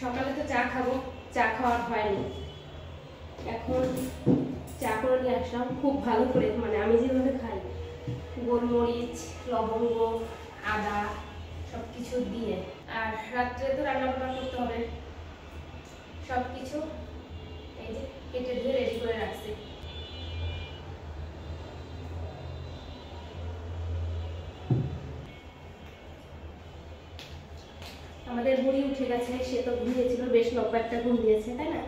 সকালে তো চা খাবো, চা খাওয়ার হয়নি, এখন চা করে নিয়ে আসলাম খুব ভালো করে, মানে আমি যেভাবে খাই গোলমরিচ, লবঙ্গ, আদা সব কিছু দিয়ে। আর রাত্রে তো রান্না বান্না করতে হবে, সব কিছু এই যে কেটে ধুয়ে রেডি করে রাখছি। আমাদের বুড়ি উঠে গেছে, সে তো ঘুমিয়েছিল, বেশ লম্বা একটা ঘুম দিয়েছে, তাই না?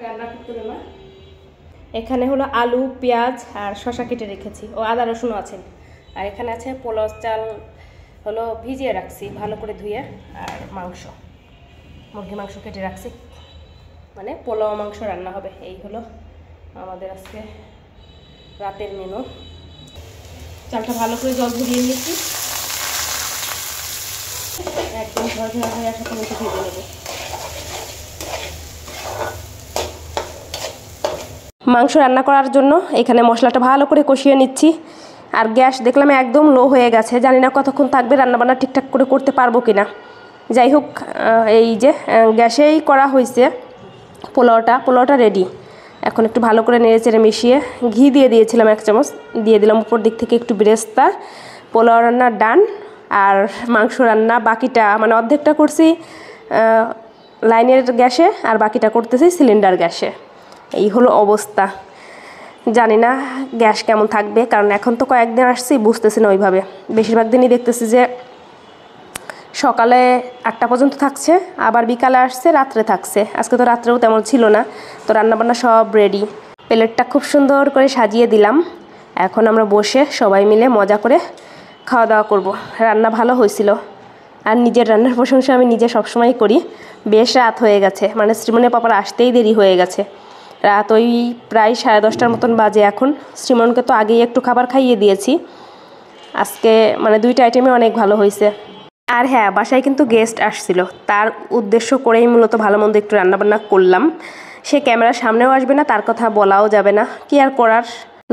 রান্না করতে হবে মা। এখানে হলো আলু, পেঁয়াজ আর শসা কেটে রেখেছি, ও আদা রসুনও আছে। আর এখানে আছে পোলাও চাল হলো ভিজিয়ে রাখছি ভালো করে ধুয়ে, আর মাংস, মুরগি মাংস কেটে রাখছি, মানে পোলাও মাংস রান্না হবে। এই হলো আমাদের আজকে রাতের মেনু। চালটা ভালো করে জল ঝরিয়ে নিয়েছি, একদম ঝরঝরা হয়ে আসা পর্যন্ত ভেজে নেব। মাংস রান্না করার জন্য এখানে মশলাটা ভালো করে কষিয়ে নিচ্ছি। আর গ্যাস দেখলাম একদম লো হয়ে গেছে, জানি না কতক্ষণ থাকবে, রান্নাবান্না ঠিকঠাক করে করতে পারবো কি না। যাই হোক, এই যে গ্যাসেই করা হয়েছে পোলাওটা রেডি। এখন একটু ভালো করে নেড়ে চেড়ে মিশিয়ে ঘি দিয়ে দিয়েছিলাম 1 চামচ, দিয়ে দিলাম উপর দিক থেকে একটু বেরেস্তা। পোলাও রান্না ডান, আর মাংস রান্না বাকিটা, মানে অর্ধেকটা করছি লাইনের গ্যাসে, আর বাকিটা করতেছি সিলিন্ডার গ্যাসে। এই হলো অবস্থা। জানি না গ্যাস কেমন থাকবে, কারণ এখন তো কয়েকদিন আসছি, বুঝতেছি না ওইভাবে। বেশিরভাগ দিনই দেখতেছি যে সকালে 8টা পর্যন্ত থাকছে, আবার বিকালে আসছে, রাত্রে থাকছে। আজকে তো রাত্রেও তেমন ছিল না। তো রান্নাবান্না সব রেডি, প্লেটটা খুব সুন্দর করে সাজিয়ে দিলাম। এখন আমরা বসে সবাই মিলে মজা করে খাওয়া দাওয়া করব। রান্না ভালো হয়েছিল, আর নিজের রান্নার প্রশংসা আমি নিজে সবসময় করি। বেশ রাত হয়ে গেছে, মানে শ্রীমনের পাপার আসতেই দেরি হয়ে গেছে। রাত ওই প্রায় 10:30টার মতন বাজে এখন। শ্রীমনকে তো আগেই একটু খাবার খাইয়ে দিয়েছি। আজকে মানে 2টা আইটেমই অনেক ভালো হয়েছে। আর হ্যাঁ, বাসায় কিন্তু গেস্ট আসছিল, তার উদ্দেশ্য করেই মূলত ভালো মন্দ একটু রান্নাবান্না করলাম। সে ক্যামেরার সামনেও আসবে না, তার কথা বলাও যাবে না, কি আর করার।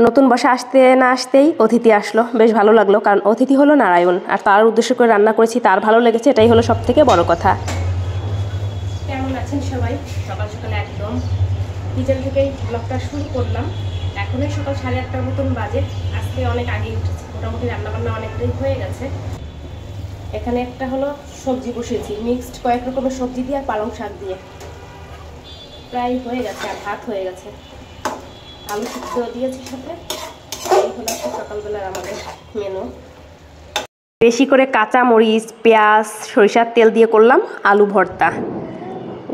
নতুন বাসা আসতে না আসতেই অতিথি আসলো, বেশ ভালো লাগলো, কারণ অতিথি হলো নারায়ণ, আর তার উদ্দেশ্য করে রান্না করেছি, তার ভালো লেগেছে, এটাই হলো সব থেকে বড় কথা। কেমন আছেন সবাই? সকাল সকালে একদম কিচেন থেকেই ব্লগটা শুরু করলাম। এখনই সকাল 8:30টার মতন বাজে। আজকে অনেক আগেই উঠেছি, মোটামুটি রান্নাবান্না অনেকটাই হয়ে গেছে। এখানে একটা হলো সবজি বসিয়েছি, মিক্সড কয়েক রকমের সবজি দিয়ে আর পালং শাক দিয়ে, প্রায় হয়ে গেছে। আর ভাত হয়ে গেছে, আলু সিদ্ধ দিয়েছি সাথে। এই হলো সকালবেলার আমাদের মেনু। বেশি করে কাঁচা মরিচ, পেঁয়াজ, সরিষার তেল দিয়ে করলাম আলু ভর্তা।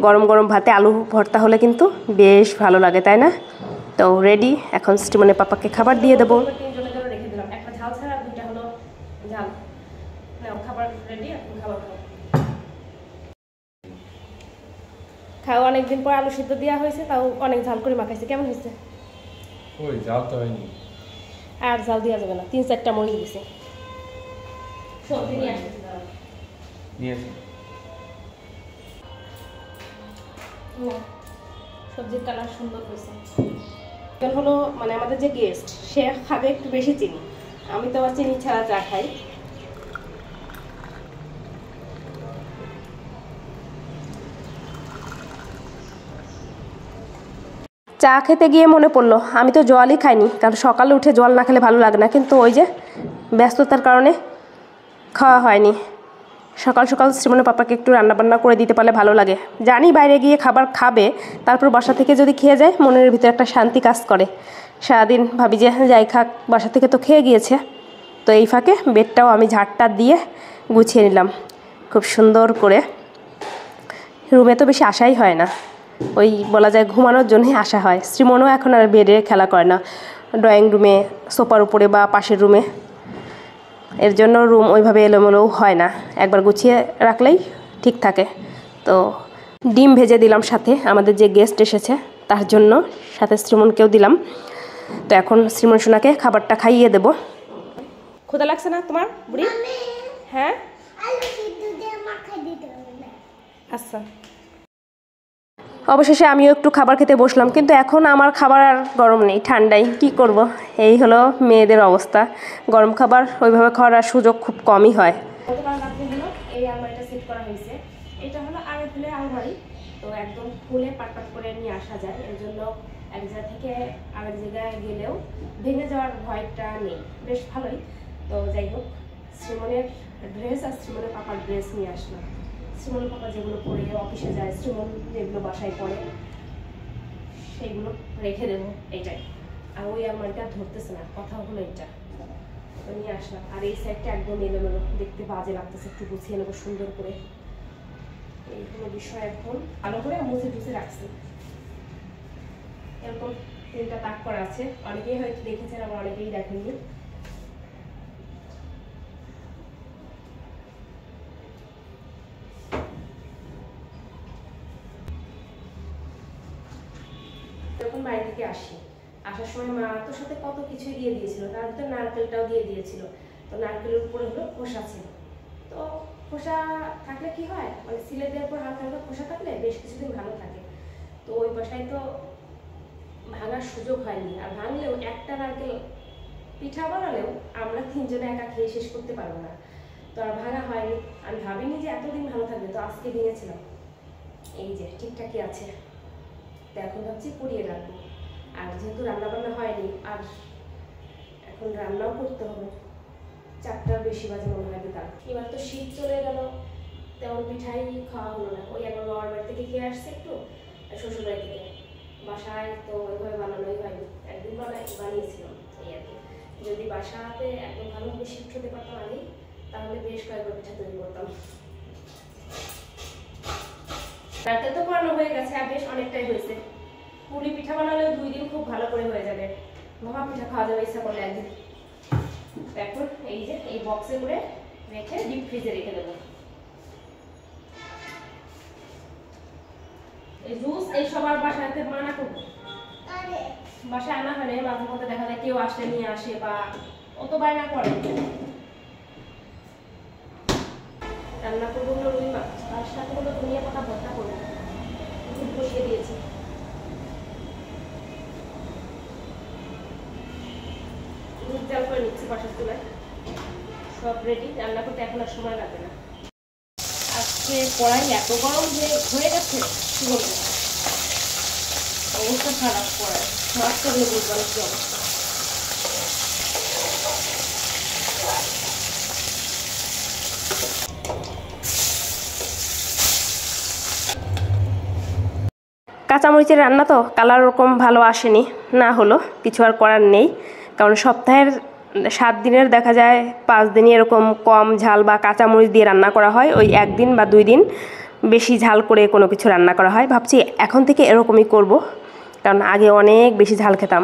গরম গরম ভাতে আলু ভর্তা হলে কিন্তু বেশ ভালো লাগে, তাই না? তো রেডি, এখন শ্রীমনের পাপাকে খাবার দিয়ে দেবো। 3জনের জন্য রেখে দিলাম, একটা ঝাল ছাড়া, 2টা হলো ঝাল। নাও খাবার রেডি, এখন খাবার খাও। অনেকদিন পর আলু সিদ্ধ দেওয়া হয়েছে, তাও অনেক ঝাল করে মাখাইছে। কেমন হয়েছে? ওই ঝাল তো হয়নি, আর ঝাল দেওয়া যাবে না, 3-4টা মরিচ দিছে। সবজি নিয়ে আসছি, নিয়ে আসি। সবজির কালার সুন্দর হয়েছে। এখন হলো মানে আমাদের যে গেস্ট, সে খাবে একটু বেশি চিনি, আমি তো আবার চিনি ছাড়া চা খাই। চা খেতে গিয়ে মনে পড়লো আমি তো জলই খাইনি, কারণ সকালে উঠে জল না খেলে ভালো লাগে না, কিন্তু ওই যে ব্যস্ততার কারণে খাওয়া হয়নি। সকাল সকাল শ্রীমনের পাপাকে একটু রান্নাবান্না করে দিতে পারলে ভালো লাগে। জানি বাইরে গিয়ে খাবার খাবে, তারপর বাসা থেকে যদি খেয়ে যায় মনের ভিতরে একটা শান্তি কাজ করে। সারাদিন ভাবি যে যাই খাক, বাসা থেকে তো খেয়ে গিয়েছে। তো এই ফাঁকে বেডটাও আমি ঝাড়টা দিয়ে গুছিয়ে নিলাম খুব সুন্দর করে। রুমে তো বেশি আসাই হয় না, ওই বলা যায় ঘুমানোর জন্যই আসা হয়। শ্রীমনও এখন আর বেডে খেলা করে না, ড্রয়িং রুমে, সোফার উপরে বা পাশের রুমে। এর জন্য রুম ওইভাবে এলোমেলোও হয় না, একবার গুছিয়ে রাখলেই ঠিক থাকে। তো ডিম ভেজে দিলাম সাথে, আমাদের যে গেস্ট এসেছে তার জন্য, সাথে শ্রীমনকেও দিলাম। তো এখন শ্রীমন সোনাকে খাবারটা খাইয়ে দেব। ক্ষুধা লাগছে না তোমার বুড়ি? হ্যাঁ আচ্ছা। অবশেষে আমিও একটু খাবার খেতে বসলাম, কিন্তু এখন আমার খাবার আর গরম নেই, ঠান্ডাই। কি করব, এই হলো মেয়েদের অবস্থা। গরম খাবার ওইভাবে খাওয়ার সুযোগ খুব কমই হয়। এই আলমারিটা এটা সেট করা হয়েছে। এটা হলো আগে ফুলের আলমারি, তো একদম খুলে পাট করে নিয়ে আসা যায়, এর জন্য এক জায়গা থেকে আরেক জায়গায় গেলেও ভেঙে যাওয়ার ভয়টা নেই, বেশ ভালোই। তো যাই হোক, শ্রীমনের ড্রেস আর শ্রীমনের পাপার ড্রেস নিয়ে আসলাম। শ্রীমনের পাপা যেগুলো পরে অফিসে যায়, শ্রীমন যেগুলো বাসায় পরে সেইগুলো রেখে দেবো এইটাই। আর ওই আলমারিটা ধরতেছে না, কথা হলো এটা তো নিয়ে আসলাম। আর এই সাইডটা একদম এলোমেলো, দেখতে বাজে লাগতেছে, একটু গুছিয়ে নেবো সুন্দর করে। এই কোনো বিষয় এখন ভালো করে মুছে টুছে রাখছি। এরকম 3টা তাক করা আছে, অনেকেই হয়তো দেখেছেন, আবার অনেকেই দেখেননি। যখন বাড়ি থেকে আসি, আসার সময় মা তোর সাথে কত কিছুই দিয়ে দিয়েছিল, তার ভিতরে নারকেলটাও দিয়ে দিয়েছিল। তো নারকেলের উপরে হলো খোসা ছিল, তো খোসা থাকলে কি হয়, মানে সিলে দেওয়ার পর হালকা হালকা খোসা থাকলে বেশ কিছুদিন ভালো থাকে। তো ওই বাসায় তো ভাঙার সুযোগ হয়নি, আর ভাঙলেও একটা নারকেল পিঠা বানালেও আমরা 3 জনে একা খেয়ে শেষ করতে পারবো না, তো আর ভাঙা হয়নি। আমি ভাবিনি যে এতদিন ভালো থাকবে, তো আজকে ভেঙেছিলাম। এই যে ঠিকঠাকই আছে, তো এখন ভাবছি পুড়িয়ে রাখবো। আর যেহেতু রান্নাবান্না হয়নি, আর এখন রান্নাও করতে হবে, 4টার বেশি বাজে মনে হয় বিকাল। এবার তো শীত চলে গেল, তেমন পিঠাই খাওয়া হলো না। ওই একবার বাবার বাড়ি থেকে খেয়ে আসছে একটু, শ্বশুর বাড়ি থেকে। বাসায় তো ওইভাবে বানানোই হয়নি, একদিন বানিয়েছিলাম এই আর কি। যদি বাসাতে একদম ভালোভাবে শিফট হতে পারতাম আগে, তাহলে বেশ কয়েকবার পিঠা তৈরি করতাম। নারকেল তো বানানো হয়ে গেছে, আর বেশ অনেকটাই হয়েছে। পুলি পিঠা বানালেও 2 দিন খুব ভালো করে হয়ে যাবে, ভাপা পিঠা খাওয়া যাবে ইচ্ছা করলে একদিন। এখন এই যে এই বক্সে করে রেখে ডিপ ফ্রিজে রেখে দেবো। এই জুস এই সবার বাসাতে মানা করবো, বাসায় আনা হয় না, মাঝে মধ্যে দেখা যায় কেউ আসলে নিয়ে আসে বা অত বায়না করে। রান্না করবো হলো রুই মাছ, তার সাথে হলো ধনিয়া পাতা ভর্তা করবো, দুধ বসিয়ে দিয়েছি। দুধ জাল করে নিচ্ছি পাশের চুলায়, সব রেডি, রান্না করতে এখন আর সময় লাগবে না। আজকে কড়াই এত গরম যে হয়ে গেছে, কি বলবো, অবস্থা খারাপ। কড়াই মাছ করলে বুঝবো না কি অবস্থা। কাঁচামরিচের রান্না তো কালার ওরকম ভালো আসেনি, না হলো কিছু আর করার নেই, কারণ সপ্তাহের 7 দিনের দেখা যায় 5 দিনই এরকম কম ঝাল বা কাঁচামরিচ দিয়ে রান্না করা হয়, ওই 1 দিন বা 2 দিন বেশি ঝাল করে কোনো কিছু রান্না করা হয়। ভাবছি এখন থেকে এরকমই করব, কারণ আগে অনেক বেশি ঝাল খেতাম।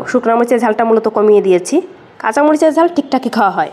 শুকনো মরিচের ঝালটা মূলত কমিয়ে দিয়েছি, কাঁচামরিচের ঝাল ঠিকঠাকই খাওয়া হয়।